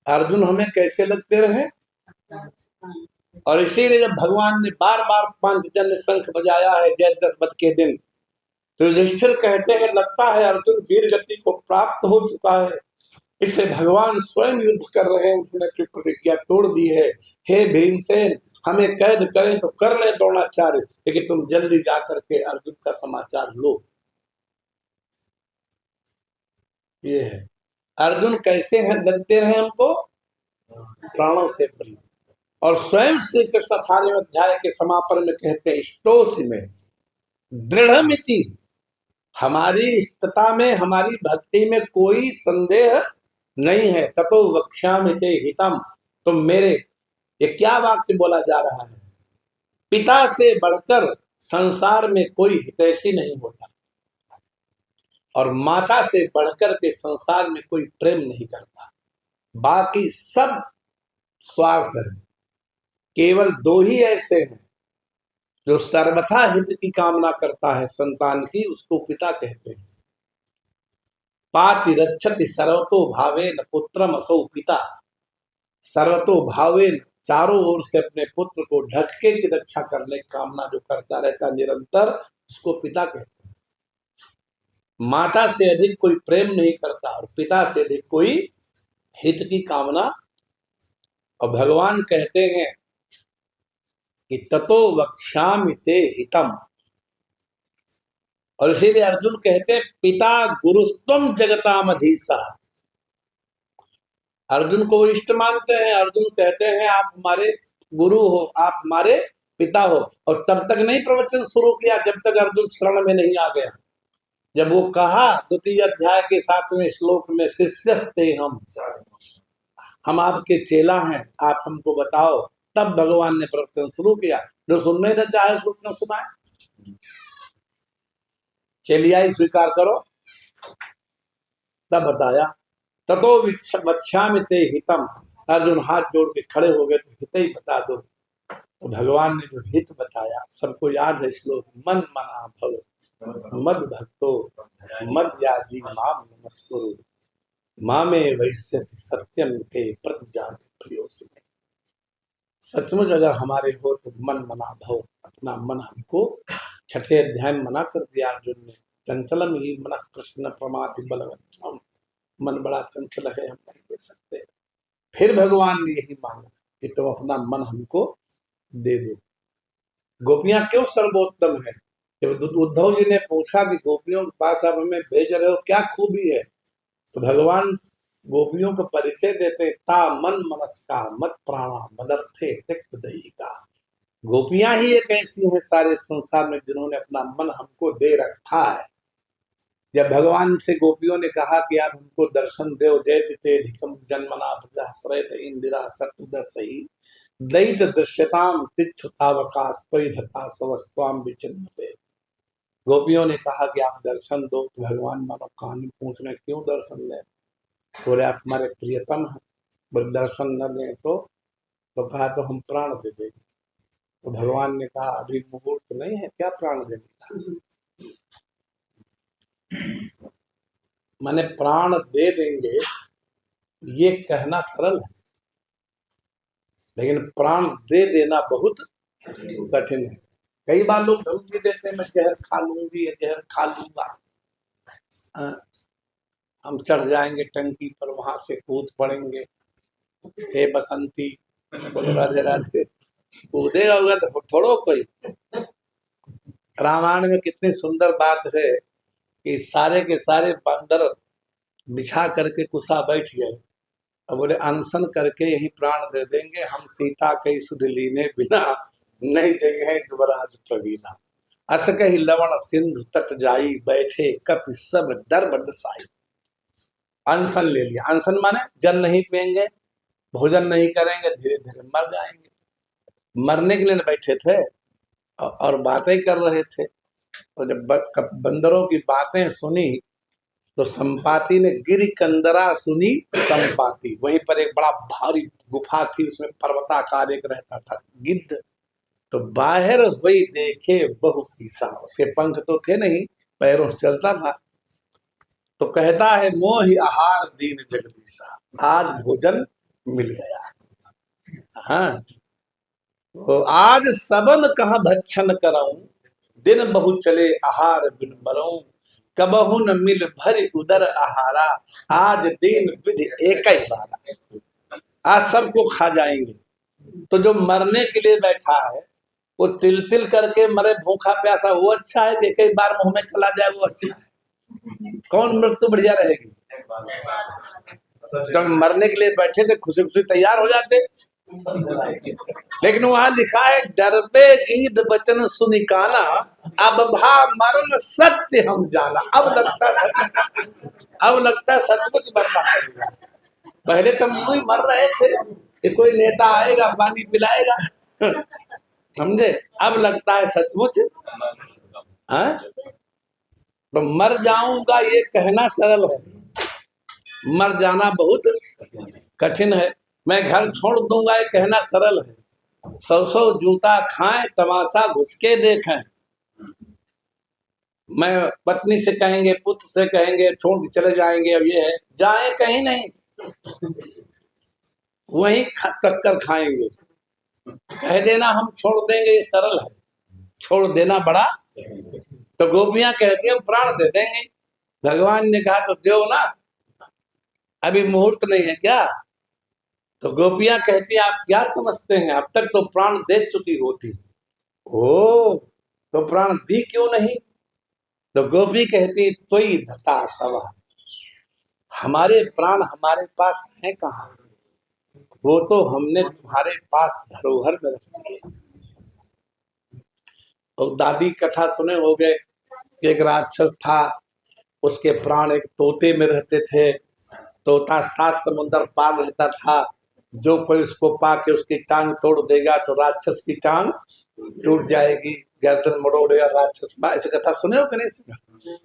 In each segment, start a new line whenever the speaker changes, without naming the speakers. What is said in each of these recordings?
अर्जुन हमें कैसे लगते रहे। और इसीलिए जब भगवान ने बार बार पांचजन्य शंख बजाया है जयद्रथ के दिन, तो युधिष्ठिर कहते हैं लगता है अर्जुन वीर गति को प्राप्त हो चुका है, इससे भगवान स्वयं युद्ध कर रहे हैं, उन्होंने अपनी प्रतिज्ञा तोड़ दी है। हे भीमसेन, हमें कैद करें तो कर ले द्रोणाचार्य, लेकिन तुम जल्दी जाकर के अर्जुन का समाचार लो। ये है अर्जुन कैसे हैं लगते रहे हमको, प्राणों से प्रिय। और स्वयं श्री कृष्ण 18वें अध्याय के समापन में कहते हैं स्टोस में दृढ़मिति, हमारी इष्टता में हमारी भक्ति में कोई संदेह नहीं है। ततो वक्ष्यामि ते हितम, तुम मेरे, ये क्या वाक्य बोला जा रहा है, पिता से बढ़कर संसार में कोई हितैषी नहीं होता और माता से बढ़कर के संसार में कोई प्रेम नहीं करता, बाकी सब स्वार्थ है। केवल दो ही ऐसे हैं जो सर्वथा हित की कामना करता है संतान की, उसको पिता कहते हैं। पाति रक्षति सर्वतो भावेन पुत्रम असौ पिता, सर्वतो भावेन चारों ओर से अपने पुत्र को ढकके की रक्षा करने की कामना जो करता रहता निरंतर, उसको पिता कहते हैं। माता से अधिक कोई प्रेम नहीं करता और पिता से अधिक कोई हित की कामना। और भगवान कहते हैं कि ततो वक्ष्यामि ते हितम, और इसीलिए अर्जुन कहते हैं पिता गुरुस्त्वम जगतामधीसा, अर्जुन को वो इष्ट मानते हैं। अर्जुन कहते हैं आप हमारे गुरु हो, आप हमारे पिता हो। और तब तक नहीं प्रवचन शुरू किया जब तक अर्जुन शरण में नहीं आ गया। जब वो कहा द्वितीय अध्याय के 7वें श्लोक में शिष्यस्ते हम आपके चेला हैं, आप हमको बताओ, तब भगवान ने प्रवचन शुरू किया। जो सुनने न चाहे उसको न सुनाए, चेलियाई स्वीकार करो, तब बताया। ततो वक्ष्यामि ते हितम, अर्जुन हाथ जोड़ के खड़े हो गए तो हित ही बता दो। तो भगवान ने जो हित बताया सबको याद है श्लोक, मन मना भव मद भक्तो मद्याजी माम नमस्कुरु मामे वैश्यति सत्यम के प्रतिजाति प्रियोसिमे। सचमुच अगर हमारे हो तो मन मना भव, अपना मन हमको, 6ठे अध्याय में मना कर दिया अर्जुन ने, चंचलम ही मन कृष्ण प्रमाति बलवत्तम, मन बड़ा चंचल है, हम नहीं दे सकते। फिर भगवान ने यही मांगा कि तुम अपना मन हमको दे दो। गोपियां क्यों सर्वोत्तम है? जब उद्धव जी ने पूछा कि गोपियों के पास आप हमें भेज रहे हो, क्या खूबी है, तो भगवान गोपियों को परिचय देते, ता मन मनस्का मत प्राणा मदर्थे त्यक्त दयिका। गोपियां ही एक ऐसी हैं सारे संसार में जिन्होंने अपना मन हमको दे रखा है। जब भगवान से गोपियों ने कहा कि आप हमको दर्शन दो, जयतितेधिकम जन्मना श्रेत इंदिरा सत्तदसई दैत दृश्यताम तिच्छुतावकाश परिधता सवस्वाम विचिन्नते। गोपियों ने कहा कि आप दर्शन दो, तो भगवान मानो कहानी पूछ रहे क्यों दर्शन लें, बोले आप हमारे प्रियतम हैं, बोले दर्शन न दें तो कहा तो हम प्राण दे देंगे। तो भगवान ने कहा अभी मुहूर्त नहीं है क्या प्राण देने का, माने प्राण दे देंगे ये कहना सरल है, लेकिन प्राण दे देना बहुत कठिन है। कई बार लोग धमकी देते हैं मैं जहर खा लूंगी या जहर खा लूंगा, हम चढ़ जाएंगे टंकी पर, वहां से कूद पड़ेंगे, हे बसंती बोले राधे राधे, कूदेगा होगा तो थोड़ो कोई। रामायण में कितनी सुंदर बात है कि सारे के सारे बंदर बिछा करके कुशा बैठ गए और बोले अनशन करके यही प्राण दे देंगे, हम सीता के सुध लीने बिना नहीं जगह युवराज प्रवीणा। अस कही लवण सिंधु तट जाई बैठे कप सब डर बडसाई। अनशन ले लिया, अनशन माने जल नहीं पिएंगे, भोजन नहीं करेंगे, धीरे धीरे मर जाएंगे। मरने के लिए बैठे थे और बातें कर रहे थे। तो जब बंदरों की बातें सुनी तो संपाति ने गिरि कंदरा सुनी संपाति, वहीं पर एक बड़ा भारी गुफा थी, उसमें पर्वताकार एक रहता था गिद्ध, तो बाहर हुई देखे बहु पीसा, उसके पंख तो थे नहीं, पैरों से चलता था। तो कहता है मोहि आहार दीन जगदीशा, आज भोजन मिल गया। हाँ, तो आज सबन कहाँ भक्षण कराऊं, दिन बहु चले आहार बिन मरऊं, कबहु न मिल भर उदर आहारा, आज दीन विधि एक ही बारा। आज सबको खा जाएंगे, तो जो मरने के लिए बैठा है वो तिल तिल करके मरे भूखा प्यासा, वो अच्छा है कि कई बार मुंह में चला जाए वो अच्छा है? कौन मृत्यु बढ़िया रहेगी? जब मरने के लिए बैठे थे खुशी खुशी तैयार हो जाते, लेकिन वहां लिखा है डरबे गीत बचन सुनि काना, अब भा मरण सत्य हम जाना। अब लगता है सचमुच, अब लगता है सचमुच मरना पड़ेगा। पहले तो हम ही मर रहे थे कि कोई नेता आएगा पानी पिलाएगा, समझे? अब लगता है सचमुच। हाँ, तो मर जाऊंगा ये कहना सरल है, मर जाना बहुत कठिन है। मैं घर छोड़ दूंगा ये कहना सरल है, सौ सौ जूता खाएं तमाशा घुस के देखें। मैं पत्नी से कहेंगे, पुत्र से कहेंगे छोड़ के चले जाएंगे, अब ये है जाए कहीं नहीं, वहीं टक्कर खाएंगे। कह देना हम छोड़ देंगे ये सरल है, छोड़ देना बड़ा। तो गोपियां कहती हैं हम प्राण दे देंगे। भगवान ने कहा तो दो ना, अभी मुहूर्त नहीं है क्या? तो गोपियां कहती हैं आप क्या समझते हैं, अब तक तो प्राण दे चुकी होती। ओ, तो प्राण दी क्यों नहीं? तो गोपी कहती तोई धता सवा, हमारे प्राण हमारे पास है कहाँ, वो तो हमने तुम्हारे पास धरोहर में रख दिए। तो दादी कथा सुने होगे, एक राक्षस था, उसके प्राण एक तोते में रहते थे। तोता 7 समुंदर पार रहता था, जो कोई उसको पाके उसकी टांग तोड़ देगा तो राक्षस की टांग टूट जाएगी, गर्दन मरोड़ेगा राक्षस। ऐसे कथा सुने हो कि नहीं सुने?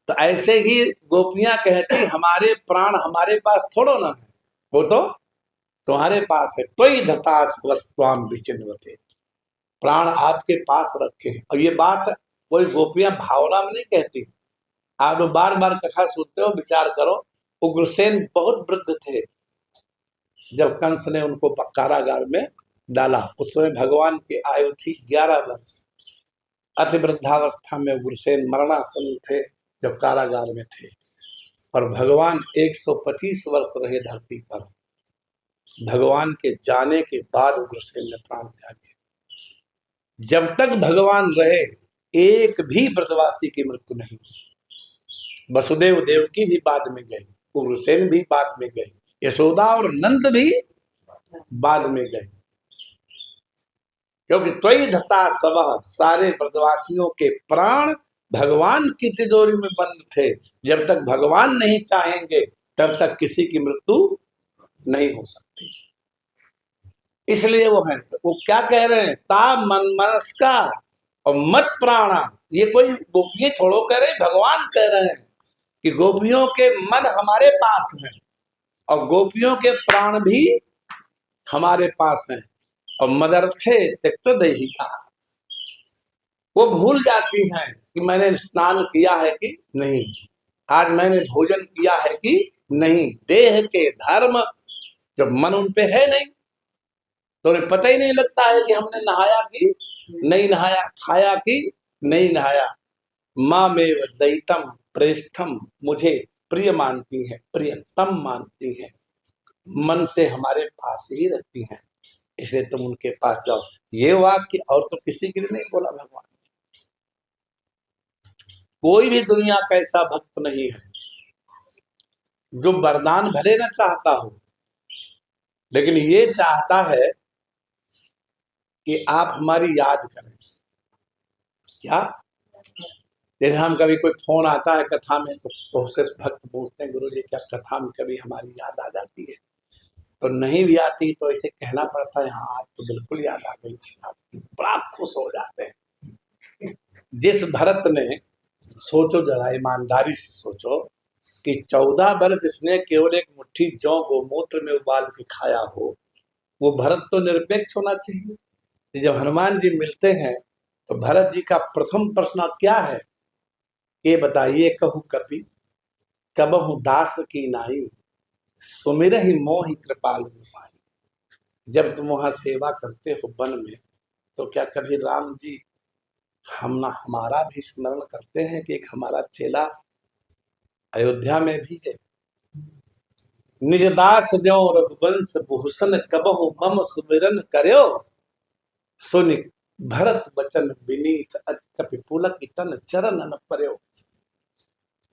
तो ऐसे ही गोपियां कहती हमारे प्राण हमारे पास थोड़ो ना है, वो तो तुम्हारे पास है। तो ही धतास वस्तुआम विचिन्वते, प्राण आपके पास रखे हैं। और ये बात कोई गोपियां भावना में नहीं कहती, आप बार बार कथा सुनते हो, विचार करो। उग्रसेन बहुत वृद्ध थे जब कंस ने उनको कारागार में डाला, उस समय भगवान की आयु थी 11 वर्ष। अति वृद्धावस्था में उग्रसेन मरणासन थे जब कारागार में थे, और भगवान 125 वर्ष रहे धरती पर। भगवान के जाने के बाद उग्रसेन ने प्राण त्यागे। जब तक भगवान रहे एक भी व्रजवासी की मृत्यु नहीं। वसुदेव देवकी भी बाद में गए, उग्रसेन भी बाद में गए, यशोदा और नंद भी बाद में गए, क्योंकि त्वयि धता सबह, सारे व्रजवासियों के प्राण भगवान की तिजोरी में बंद थे। जब तक भगवान नहीं चाहेंगे तब तक किसी की मृत्यु नहीं हो सकती। इसलिए वो है, वो क्या कह रहे हैं, ता मन मनस्का और मत प्राणा। ये कोई गोपियां छोड़ो कह रहे, भगवान कह रहे हैं कि गोपियों के मन हमारे पास है और गोपियों के प्राण भी हमारे पास हैं। और मदर्थे त्यक्त देहिका, वो भूल जाती हैं कि मैंने स्नान किया है कि नहीं, आज मैंने भोजन किया है कि नहीं। देह के धर्म जब मन उन पे है नहीं तो उन्हें पता ही नहीं लगता है कि हमने नहाया कि नहीं नहाया, खाया कि नहीं नहाया। माँ में दैतम प्रेष्ठम, मुझे प्रिय मानती है, प्रियतम मानती है, मन से हमारे पास ही रहती हैं, इसलिए तुम उनके पास जाओ। ये वाक्य और तो किसी के लिए नहीं बोला भगवान। कोई भी दुनिया का ऐसा भक्त नहीं है जो वरदान भले न चाहता हो, लेकिन ये चाहता है कि आप हमारी याद करें। क्या? जैसे हम कभी कोई फोन आता है कथा में तो बहुत से भक्त पूछते हैं, गुरु जी क्या कथा में कभी हमारी याद आ जाती है? तो नहीं भी आती तो ऐसे कहना पड़ता है, हाँ आज तो बिल्कुल याद आ गई थी आपकी। बड़ा खुश हो जाते हैं। जिस भरत ने, सोचो जरा ईमानदारी से सोचो कि 14 वर्ष जिसने केवल एक मुट्ठी जौ गोमूत्र में उबाल के खाया हो, वो भरत तो निरपेक्ष होना चाहिए। जब हनुमान जी मिलते हैं तो भरत जी का प्रथम प्रश्न क्या है, ये बताइए, कहूँ कपि कबहु दास की नाई, सुमिर ही मोहि कृपाल गोसाई। जब तुम वहां सेवा करते हो वन में, तो क्या कभी राम जी हमारा भी स्मरण करते हैं कि एक हमारा चेला अयोध्या में भी है? निज दास ज्यों रघुवंश भूषण कबहु मम सुमिरन कर्यो, सुनि भरत बचन विनीत अति कपि पुलक तन चरण न पर्यो।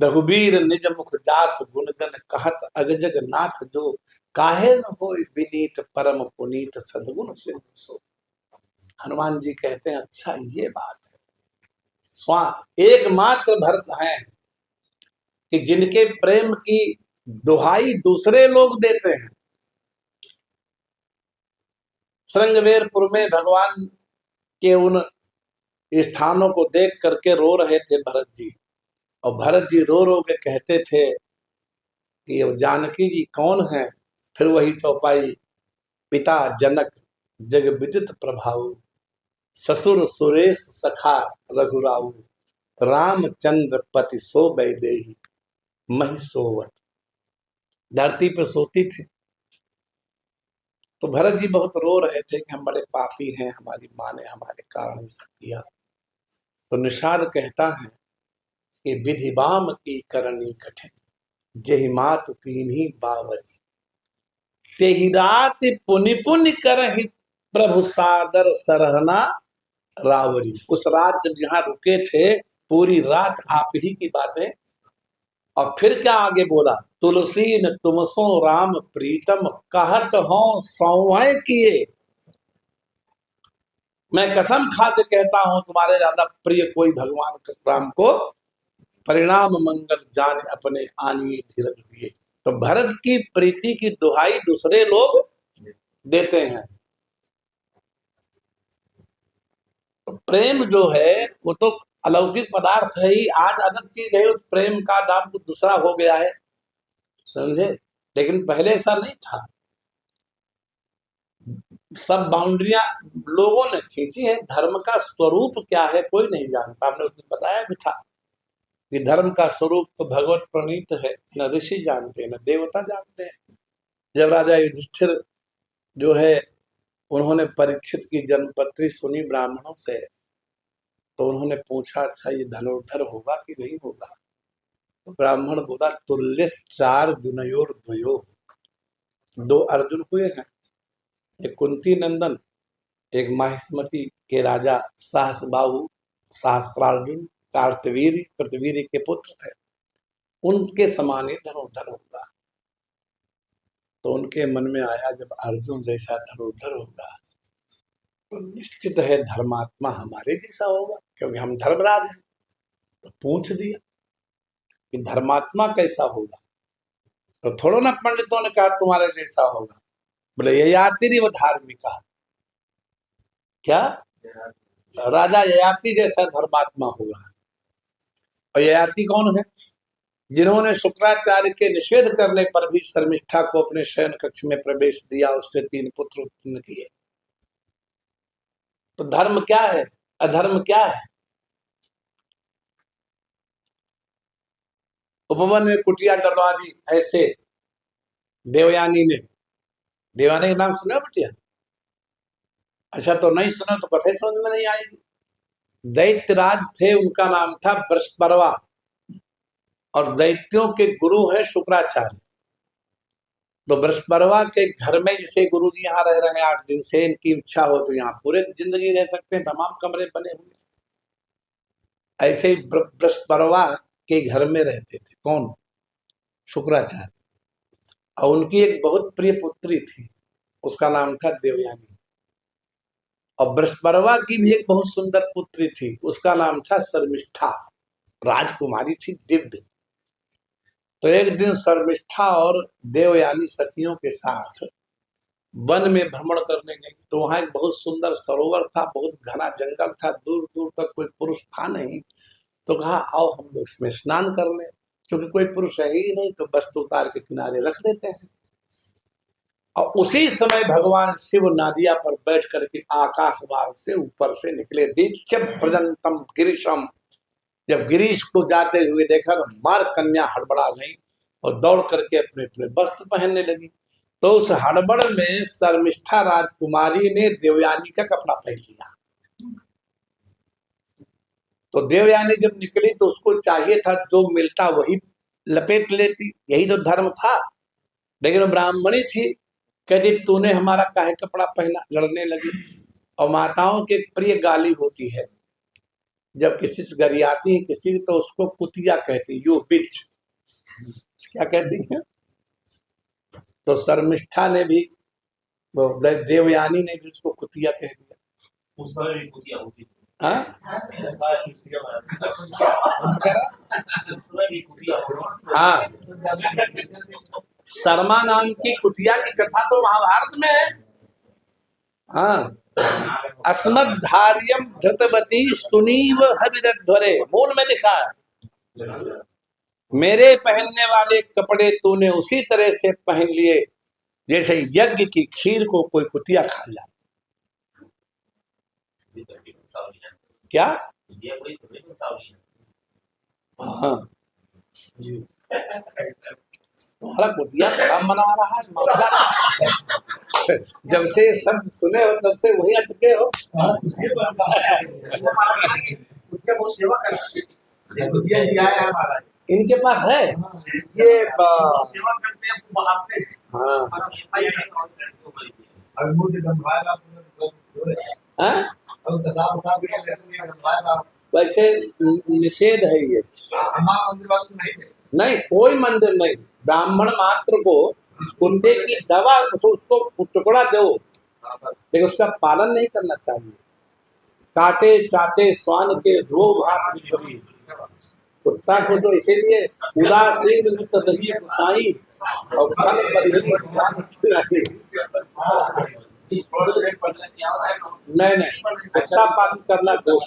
रघुबीर निज मुख जास गुणगन कहत अगजग नाथ जो, काहे न होय विनीत परम पुनीत सद्गुण सिंधु सो। हनुमान जी कहते हैं अच्छा ये बात है, स्वा एकमात्र भरत हैं कि जिनके प्रेम की दुहाई दूसरे लोग देते हैं। श्रृंगवेरपुर में भगवान के उन स्थानों को देख करके रो रहे थे भरत जी, और भरत जी रो रो के कहते थे कि अब जानकी जी कौन है? फिर वही चौपाई, पिता जनक जग विदित प्रभाव, ससुर सुरेश सखा रघुराऊ, रामचंद्र पति सो बैदेही मही सोवत। धरती पर सोती थी तो भरत जी बहुत रो रहे थे कि हम बड़े पापी हैं, हमारी माँ ने हमारे कारण ही सब किया। तो निषाद कहता है कि विधि बाम की करनी कठिन, जेहि मातु कीन्ही बावरी, तेहि रात पुनि पुनि करहि प्रभु सादर सरहना रावरी। उस रात जब यहाँ रुके थे, पूरी रात आप ही की बातें। और फिर क्या आगे बोला, तुलसी न तुमसो राम प्रीतम, कहत हो सौवै किए। मैं कसम खा के कहता हूं तुम्हारे ज्यादा प्रिय कोई भगवान राम को परिणाम मंगल जान अपने आनिए धीरज हुए। तो भरत की प्रीति की दुहाई दूसरे लोग देते हैं। तो प्रेम जो है वो तो अलौकिक पदार्थ है ही, आज अलग चीज है, उस प्रेम का नाम कुछ दूसरा हो गया है, समझे? लेकिन पहले ऐसा नहीं था। सब बाउंड्रियां लोगों ने खींची है। धर्म का स्वरूप क्या है कोई नहीं जानता। हमने उस दिन बताया भी था कि धर्म का स्वरूप तो भगवत प्रणीत है, न ऋषि जानते न देवता जानते हैं। जब राजा युधिष्ठिर जो है उन्होंने परीक्षित की जन्मपत्री सुनी ब्राह्मणों से, तो उन्होंने पूछा अच्छा ये धनुर्धर होगा कि नहीं होगा? तो ब्राह्मण बोला तुल्य चार दुनयोर द्वयो, दो अर्जुन हुए हैं, एक कुंती नंदन, एक माहिष्मति के राजा सहस्रबाहु सहस्त्रार्जुन कार्तवीर कृतवीर के पुत्र थे, उनके समान ही धनुर्धर होगा। तो उनके मन में आया जब अर्जुन जैसा धनुर्धर होगा तो निश्चित है धर्मात्मा हमारे जैसा होगा, क्योंकि हम धर्मराज हैं। तो पूछ दिया कि धर्मात्मा कैसा होगा? तो थोड़ा ना पंडितों ने कहा तुम्हारे जैसा होगा, बोले ययाति व धार्मिका। क्या? राजा ययाति जैसा धर्मात्मा होगा। और ययाति कौन है? जिन्होंने शुक्राचार्य के निषेध करने पर भी शर्मिष्ठा को अपने शयन कक्ष में प्रवेश दिया, उससे 3 पुत्र उत्पन्न किए। तो धर्म क्या है, अधर्म क्या है? उपवन में कुटिया डलवा दी ऐसे देवयानी ने। देवयानी का नाम सुना बिटिया? अच्छा तो नहीं सुना तो कथे समझ में नहीं आएगी। दैत्यराज थे, उनका नाम था बृहस्पति, और दैत्यों के गुरु है शुक्राचार्य। तो बृहस्पति के घर में जैसे गुरु जी यहाँ रह रहे हैं 8 दिन से, इनकी इच्छा हो तो यहाँ पूरे जिंदगी रह सकते हैं, तमाम कमरे बने हुए। ऐसे ही बृहस्पति के घर में रहते थे कौन? शुक्राचार्य। और उनकी एक बहुत प्रिय पुत्री थी, उसका नाम था देवयानी। और बृहस्पति की भी एक बहुत सुंदर पुत्री थी, उसका नाम था शर्मिष्ठा, राजकुमारी थी दिव्य। तो एक दिन शर्मिष्ठा और देवयानी सखियों के साथ वन में भ्रमण करने गई। तो वहां एक बहुत सुंदर सरोवर था, बहुत घना जंगल था, दूर दूर तक कोई पुरुष था नहीं। तो कहा आओ हम लोग इसमें स्नान कर लें, क्योंकि कोई पुरुष है ही नहीं, तो वस्त्र उतार के किनारे रख देते हैं। और उसी समय भगवान शिव नादिया पर बैठ करके आकाश मार्ग से ऊपर से निकले। दीक्षम प्रजंतम गिरीशम, जब गिरीश को जाते हुए देखा तो मार कन्या हड़बड़ा गई और दौड़ करके अपने अपने वस्त्र पहनने लगी। तो उस हड़बड़ में शर्मिष्ठा राजकुमारी ने देवयानी का कपड़ा पहन लिया। तो देवयानी जब निकली तो उसको चाहिए था जो मिलता वही लपेट लेती, यही तो धर्म था। लेकिन वो ब्राह्मणी थी, कहती तूने हमारा काहे कपड़ा पहना, लड़ने लगी। और माताओं के प्रिय गाली होती है, जब किसी से गरियाती है किसी तो उसको कुतिया कहती, यू बिच, क्या कहती है। तो शर्मिष्ठा ने भी, वो देवयानी ने भी उसको कुतिया कह दिया। उस समय भी कुतिया होती थी। हाँ, शर्मा नाम की कुतिया की कथा तो महाभारत में है। हाँ, अस्मद्धार्यम धृतवती सुनीव हविरध्वरे, मूल में लिखा है मेरे पहनने वाले कपड़े तूने उसी तरह से पहन लिए जैसे यज्ञ की खीर को कोई कुतिया खा जाए। क्या? हाँ, तुम्हारा कुतिया बड़ा मना रहा है। जब से शब्द सुने हो तब से वही अटके हो। इनके पास है ये सेवा करते हैं। वैसे निषेध है ये, नहीं कोई मंदिर नहीं, ब्राह्मण मात्र को कुत्ते की दवा उसको टुकड़ा दो, लेकिन उसका पालन नहीं करना चाहिए। काटे चाटे स्वान के रोग कुत्ता को तो इसीलिए उदासीन गुसाई और नहीं नहीं, कुत्ता पालन करना दोष।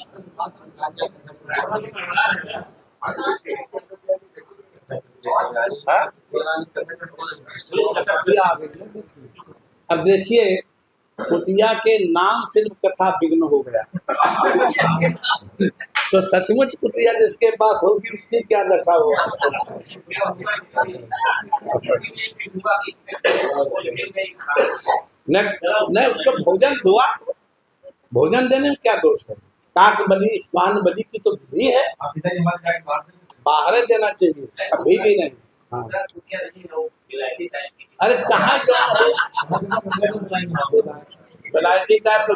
अब देखिए कुतिया के नाम सिर्फ कथा विघ्न हो गया। तो सचमुच कुतिया जिसके पास होगी उसकी क्या दशा होगा। नहीं उसको भोजन दुआ, भोजन देने में क्या दोष है। काक बलि स्वान बलि की तो विधि है, बाहर देना चाहिए, कभी भी नहीं। हाँ। अरे चाहे जो विलायती टाइप तो